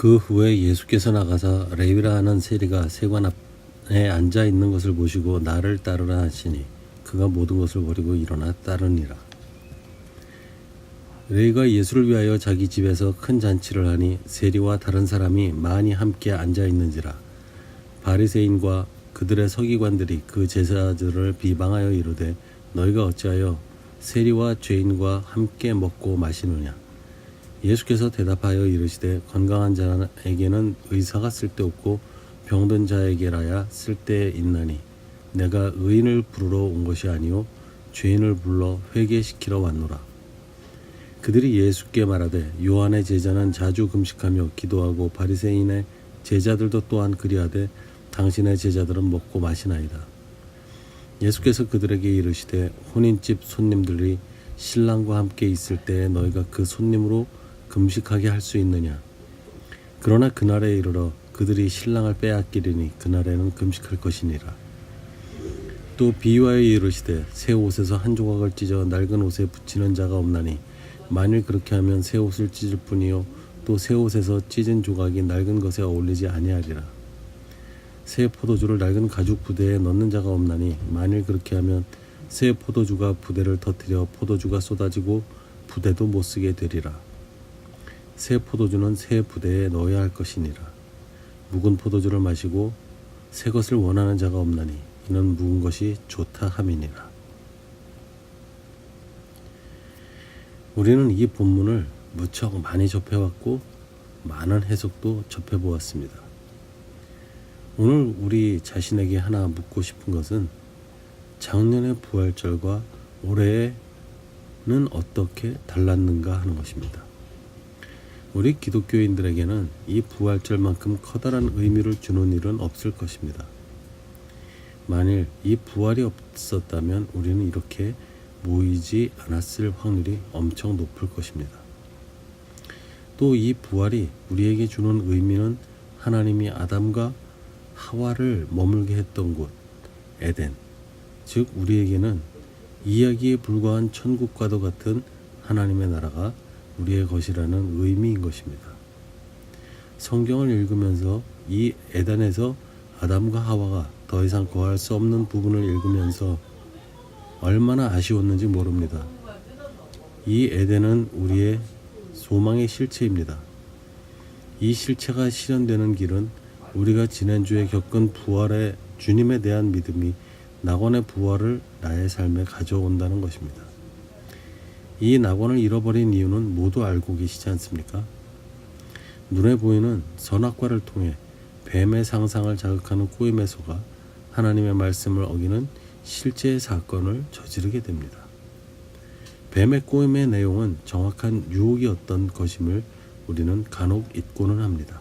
그 후에 예수께서 나가사 레위라 하는 세리가 세관 앞에 앉아 있는 것을 보시고 나를 따르라 하시니 그가 모든 것을 버리고 일어나 따르니라. 레위가 예수를 위하여 자기 집에서 큰 잔치를 하니 세리와 다른 사람이 많이 함께 앉아 있는지라. 바리새인과 그들의 서기관들이 그 제사들을 비방하여 이르되 너희가 어찌하여 세리와 죄인과 함께 먹고 마시느냐. 예수께서 대답하여 이르시되 건강한 자에게는 의사가 쓸데없고 병든 자에게라야 쓸데있나니 내가 의인을 부르러 온 것이 아니요 죄인을 불러 회개시키러 왔노라. 그들이 예수께 말하되 요한의 제자는 자주 금식하며 기도하고 바리새인의 제자들도 또한 그리하되 당신의 제자들은 먹고 마시나이다. 예수께서 그들에게 이르시되 혼인집 손님들이 신랑과 함께 있을 때에 너희가 그 손님으로 금식하게 할 수 있느냐. 그러나 그날에 이르러 그들이 신랑을 빼앗기리니 그날에는 금식할 것이니라. 또 비유하여 이르시되 새 옷에서 한 조각을 찢어 낡은 옷에 붙이는 자가 없나니 만일 그렇게 하면 새 옷을 찢을 뿐이요 또 새 옷에서 찢은 조각이 낡은 것에 어울리지 아니하리라. 새 포도주를 낡은 가죽 부대에 넣는 자가 없나니 만일 그렇게 하면 새 포도주가 부대를 터뜨려 포도주가 쏟아지고 부대도 못 쓰게 되리라. 새 포도주는 새 부대에 넣어야 할 것이니라. 묵은 포도주를 마시고 새 것을 원하는 자가 없나니 이는 묵은 것이 좋다 함이니라. 우리는 이 본문을 무척 많이 접해왔고 많은 해석도 접해보았습니다. 오늘 우리 자신에게 하나 묻고 싶은 것은 작년의 부활절과 올해는 어떻게 달랐는가 하는 것입니다. 우리 기독교인들에게는 이 부활절만큼 커다란 의미를 주는 일은 없을 것입니다. 만일 이 부활이 없었다면 우리는 이렇게 모이지 않았을 확률이 엄청 높을 것입니다. 또 이 부활이 우리에게 주는 의미는 하나님이 아담과 하와를 머물게 했던 곳 에덴, 즉 우리에게는 이야기에 불과한 천국과도 같은 하나님의 나라가 우리의 것이라는 의미인 것입니다. 성경을 읽으면서 이 에덴에서 아담과 하와가 더 이상 거할 수 없는 부분을 읽으면서 얼마나 아쉬웠는지 모릅니다. 이 에덴은 우리의 소망의 실체입니다. 이 실체가 실현되는 길은 우리가 지난주에 겪은 부활의 주님에 대한 믿음이 낙원의 부활을 나의 삶에 가져온다는 것입니다. 이 낙원을 잃어버린 이유는 모두 알고 계시지 않습니까? 눈에 보이는 선악과를 통해 뱀의 상상을 자극하는 꼬임에 속아 하나님의 말씀을 어기는 실제의 사건을 저지르게 됩니다. 뱀의 꼬임의 내용은 정확한 유혹이었던 것임을 우리는 간혹 잊고는 합니다.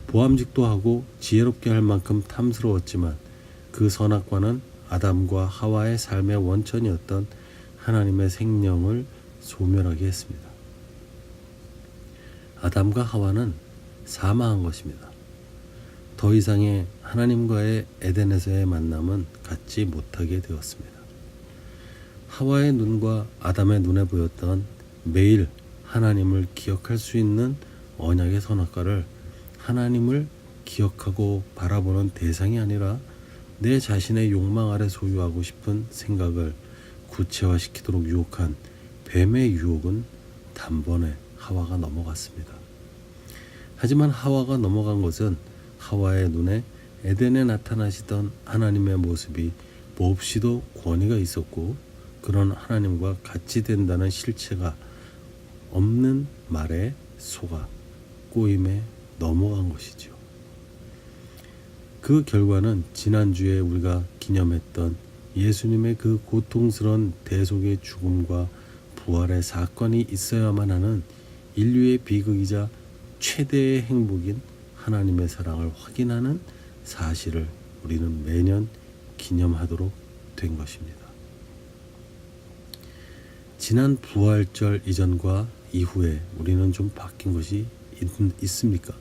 보암직도 하고 지혜롭게 할 만큼 탐스러웠지만 그 선악과는 아담과 하와의 삶의 원천이었던 하나님의 생명을 소멸하게 했습니다. 아담과 하와는 사망한 것입니다. 더 이상의 하나님과의 에덴에서의 만남은 갖지 못하게 되었습니다. 하와의 눈과 아담의 눈에 보였던 매일 하나님을 기억할 수 있는 언약의 선악과를 하나님을 기억하고 바라보는 대상이 아니라 내 자신의 욕망 아래 소유하고 싶은 생각을 구체화시키도록 유혹한 뱀의 유혹은 단번에 하와가 넘어갔습니다. 하지만 하와가 넘어간 것은 하와의 눈에 에덴에 나타나시던 하나님의 모습이 몹시도 권위가 있었고 그런 하나님과 같이 된다는 실체가 없는 말에 속아 꼬임에 넘어간 것이죠. 그 결과는 지난주에 우리가 기념했던 예수님의 그 고통스러운 대속의 죽음과 부활의 사건이 있어야만 하는 인류의 비극이자 최대의 행복인 하나님의 사랑을 확인하는 사실을 우리는 매년 기념하도록 된 것입니다. 지난 부활절 이전과 이후에 우리는 좀 바뀐 것이 있습니까?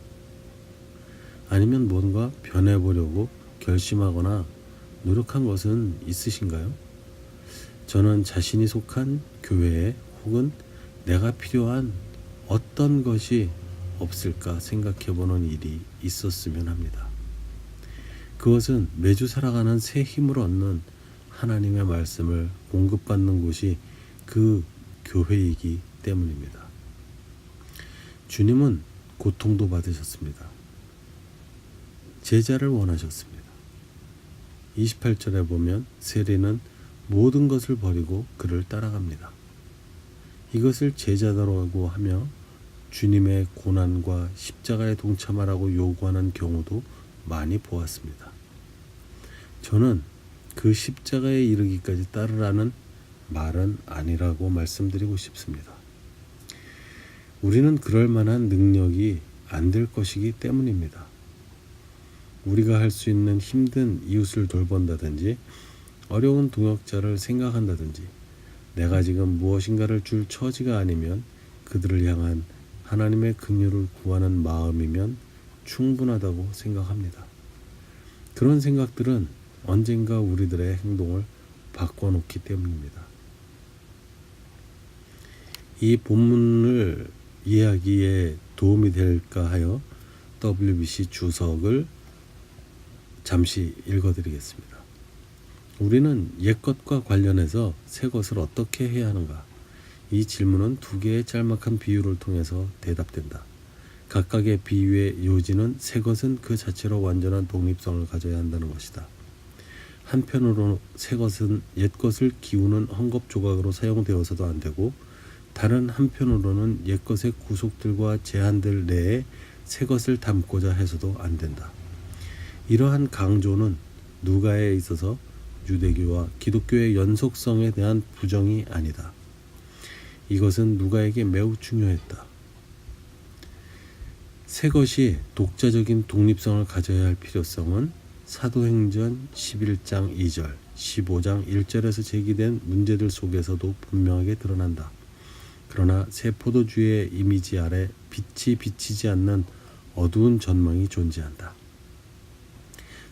아니면 뭔가 변해보려고 결심하거나 노력한 것은 있으신가요? 저는 자신이 속한 교회에 혹은 내가 필요한 어떤 것이 없을까 생각해보는 일이 있었으면 합니다. 그것은 매주 살아가는 새 힘을 얻는 하나님의 말씀을 공급받는 곳이 그 교회이기 때문입니다. 주님은 고통도 받으셨습니다. 제자를 원하셨습니다. 28절에 보면 세리는 모든 것을 버리고 그를 따라갑니다. 이것을 제자라고 하며 주님의 고난과 십자가에 동참하라고 요구하는 경우도 많이 보았습니다. 저는 그 십자가에 이르기까지 따르라는 말은 아니라고 말씀드리고 싶습니다. 우리는 그럴 만한 능력이 안 될 것이기 때문입니다. 우리가 할 수 있는 힘든 이웃을 돌본다든지 어려운 동역자를 생각한다든지 내가 지금 무엇인가를 줄 처지가 아니면 그들을 향한 하나님의 긍휼을 구하는 마음이면 충분하다고 생각합니다. 그런 생각들은 언젠가 우리들의 행동을 바꿔놓기 때문입니다. 이 본문을 이해하기에 도움이 될까 하여 WBC 주석을 잠시 읽어드리겠습니다. 우리는 옛것과 관련해서 새 것을 어떻게 해야 하는가? 이 질문은 두 개의 짤막한 비유를 통해서 대답된다. 각각의 비유의 요지는 새 것은 그 자체로 완전한 독립성을 가져야 한다는 것이다. 한편으로 새 것은 옛 것을 기우는 헝겊 조각으로 사용되어서도 안 되고 다른 한편으로는 옛 것의 구속들과 제한들 내에 새 것을 담고자 해서도 안 된다. 이러한 강조는 누가에 있어서 유대교와 기독교의 연속성에 대한 부정이 아니다. 이것은 누가에게 매우 중요했다. 새 것이 독자적인 독립성을 가져야 할 필요성은 사도행전 11장 2절, 15장 1절에서 제기된 문제들 속에서도 분명하게 드러난다. 그러나 새 포도주의 이미지 아래 빛이 비치지 않는 어두운 전망이 존재한다.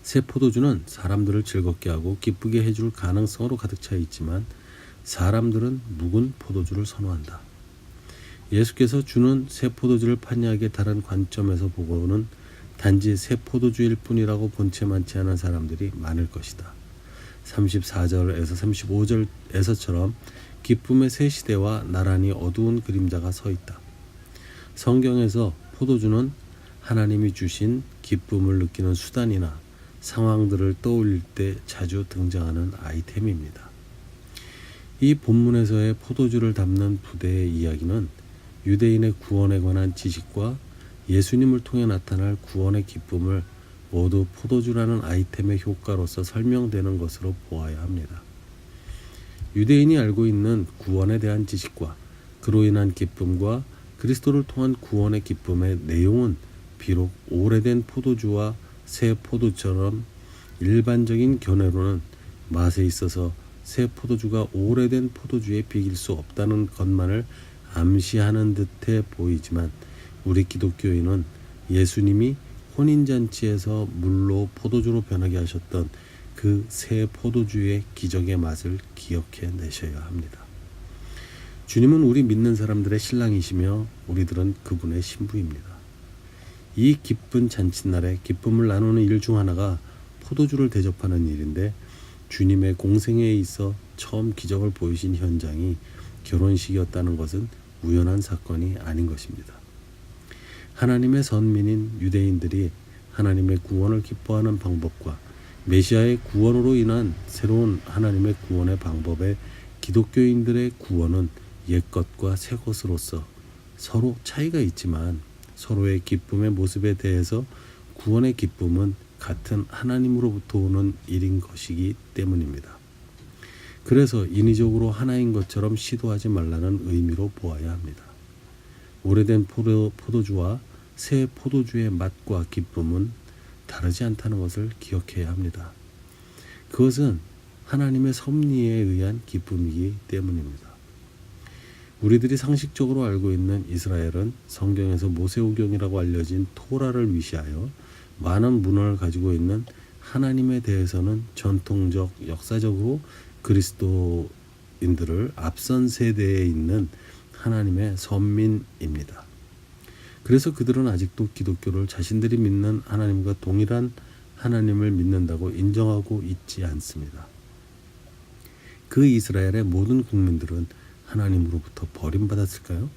새 포도주는 사람들을 즐겁게 하고 기쁘게 해줄 가능성으로 가득 차 있지만 사람들은 묵은 포도주를 선호한다. 예수께서 주는 새 포도주를 판이하게 다른 관점에서 보고는 단지 새 포도주일 뿐이라고 본체 많지 않은 사람들이 많을 것이다. 34절에서 35절에서처럼 기쁨의 새 시대와 나란히 어두운 그림자가 서 있다. 성경에서 포도주는 하나님이 주신 기쁨을 느끼는 수단이나 상황들을 떠올릴 때 자주 등장하는 아이템입니다. 이 본문에서의 포도주를 담는 부대의 이야기는 유대인의 구원에 관한 지식과 예수님을 통해 나타날 구원의 기쁨을 모두 포도주라는 아이템의 효과로서 설명되는 것으로 보아야 합니다. 유대인이 알고 있는 구원에 대한 지식과 그로 인한 기쁨과 그리스도를 통한 구원의 기쁨의 내용은 비록 오래된 포도주와 새 포도처럼 일반적인 견해로는 맛에 있어서 새 포도주가 오래된 포도주에 비길 수 없다는 것만을 암시하는 듯해 보이지만 우리 기독교인은 예수님이 혼인잔치에서 물로 포도주로 변하게 하셨던 그 새 포도주의 기적의 맛을 기억해 내셔야 합니다. 주님은 우리 믿는 사람들의 신랑이시며 우리들은 그분의 신부입니다. 이 기쁜 잔칫날에 기쁨을 나누는 일 중 하나가 포도주를 대접하는 일인데 주님의 공생애에 있어 처음 기적을 보이신 현장이 결혼식이었다는 것은 우연한 사건이 아닌 것입니다. 하나님의 선민인 유대인들이 하나님의 구원을 기뻐하는 방법과 메시아의 구원으로 인한 새로운 하나님의 구원의 방법에 기독교인들의 구원은 옛것과 새것으로서 서로 차이가 있지만 서로의 기쁨의 모습에 대해서 구원의 기쁨은 같은 하나님으로부터 오는 일인 것이기 때문입니다. 그래서 인위적으로 하나인 것처럼 시도하지 말라는 의미로 보아야 합니다. 오래된 포도주와 새 포도주의 맛과 기쁨은 다르지 않다는 것을 기억해야 합니다. 그것은 하나님의 섭리에 의한 기쁨이기 때문입니다. 우리들이 상식적으로 알고 있는 이스라엘은 성경에서 모세오경이라고 알려진 토라를 위시하여 많은 문화를 가지고 있는 하나님에 대해서는 전통적, 역사적으로 그리스도인들을 앞선 세대에 있는 하나님의 선민입니다. 그래서 그들은 아직도 기독교를 자신들이 믿는 하나님과 동일한 하나님을 믿는다고 인정하고 있지 않습니다. 그 이스라엘의 모든 국민들은 하나님으로부터 버림받았을까요?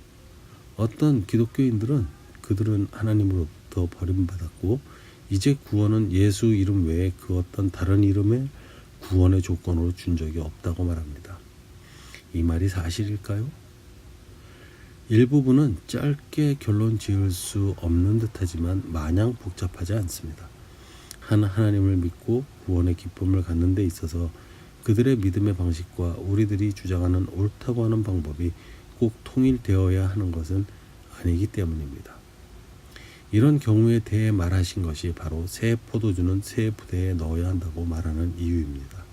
어떤 기독교인들은 그들은 하나님으로부터 버림받았고 이제 구원은 예수 이름 외에 그 어떤 다른 이름의 구원의 조건으로 준 적이 없다고 말합니다. 이 말이 사실일까요? 일부분은 짧게 결론 지을 수 없는 듯하지만 마냥 복잡하지 않습니다. 하나님을 믿고 구원의 기쁨을 갖는 데 있어서 그들의 믿음의 방식과 우리들이 주장하는 옳다고 하는 방법이 꼭 통일되어야 하는 것은 아니기 때문입니다. 이런 경우에 대해 말하신 것이 바로 새 포도주는 새 부대에 넣어야 한다고 말하는 이유입니다.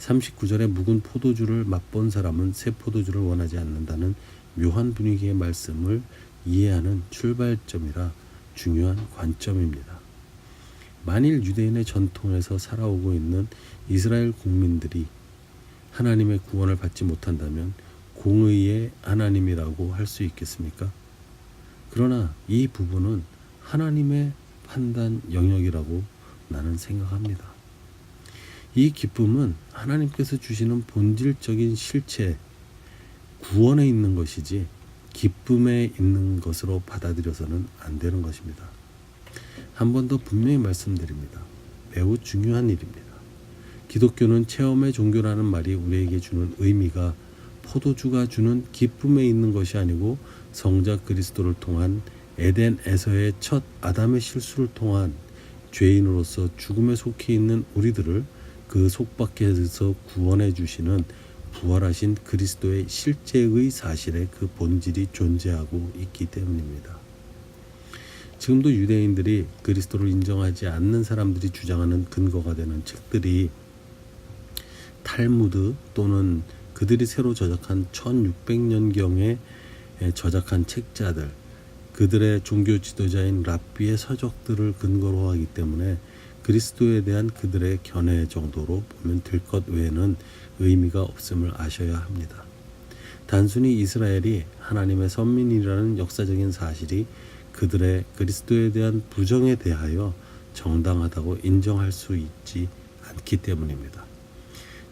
39절에 묵은 포도주를 맛본 사람은 새 포도주를 원하지 않는다는 묘한 분위기의 말씀을 이해하는 출발점이라 중요한 관점입니다. 만일 유대인의 전통에서 살아오고 있는 이스라엘 국민들이 하나님의 구원을 받지 못한다면 공의의 하나님이라고 할 수 있겠습니까? 그러나 이 부분은 하나님의 판단 영역이라고 나는 생각합니다. 이 기쁨은 하나님께서 주시는 본질적인 실체, 구원에 있는 것이지 기쁨에 있는 것으로 받아들여서는 안 되는 것입니다. 한 번 더 분명히 말씀드립니다. 매우 중요한 일입니다. 기독교는 체험의 종교라는 말이 우리에게 주는 의미가 포도주가 주는 기쁨에 있는 것이 아니고 성자 그리스도를 통한 에덴에서의 첫 아담의 실수를 통한 죄인으로서 죽음에 속해 있는 우리들을 그 속박에서 구원해 주시는 부활하신 그리스도의 실제의 사실에 그 본질이 존재하고 있기 때문입니다. 지금도 유대인들이 그리스도를 인정하지 않는 사람들이 주장하는 근거가 되는 책들이 탈무드 또는 그들이 새로 저작한 1600년경에 저작한 책자들, 그들의 종교 지도자인 랍비의 서적들을 근거로 하기 때문에 그리스도에 대한 그들의 견해 정도로 보면 될 것 외에는 의미가 없음을 아셔야 합니다. 단순히 이스라엘이 하나님의 선민이라는 역사적인 사실이 그들의 그리스도에 대한 부정에 대하여 정당하다고 인정할 수 있지 않기 때문입니다.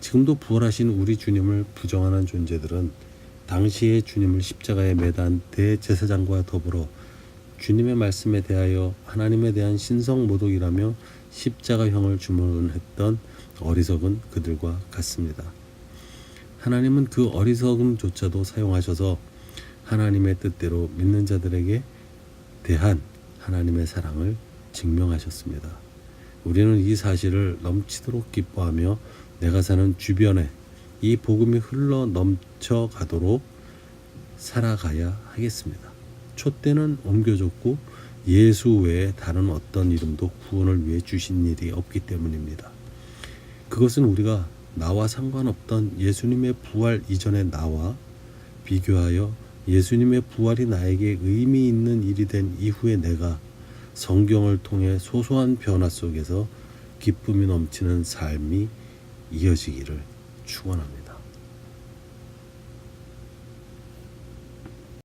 지금도 부활하신 우리 주님을 부정하는 존재들은 당시의 주님을 십자가에 매단 대제사장과 더불어 주님의 말씀에 대하여 하나님에 대한 신성모독이라며 십자가형을 주문했던 어리석은 그들과 같습니다. 하나님은 그 어리석음조차도 사용하셔서 하나님의 뜻대로 믿는 자들에게 대한 하나님의 사랑을 증명하셨습니다. 우리는 이 사실을 넘치도록 기뻐하며 내가 사는 주변에 이 복음이 흘러 넘쳐가도록 살아가야 하겠습니다. 촛대는 옮겨졌고 예수 외에 다른 어떤 이름도 구원을 위해 주신 일이 없기 때문입니다. 그것은 우리가 나와 상관없던 예수님의 부활 이전의 나와 비교하여 예수님의 부활이 나에게 의미 있는 일이 된 이후에 내가 성경을 통해 소소한 변화 속에서 기쁨이 넘치는 삶이 이어지기를 축원합니다.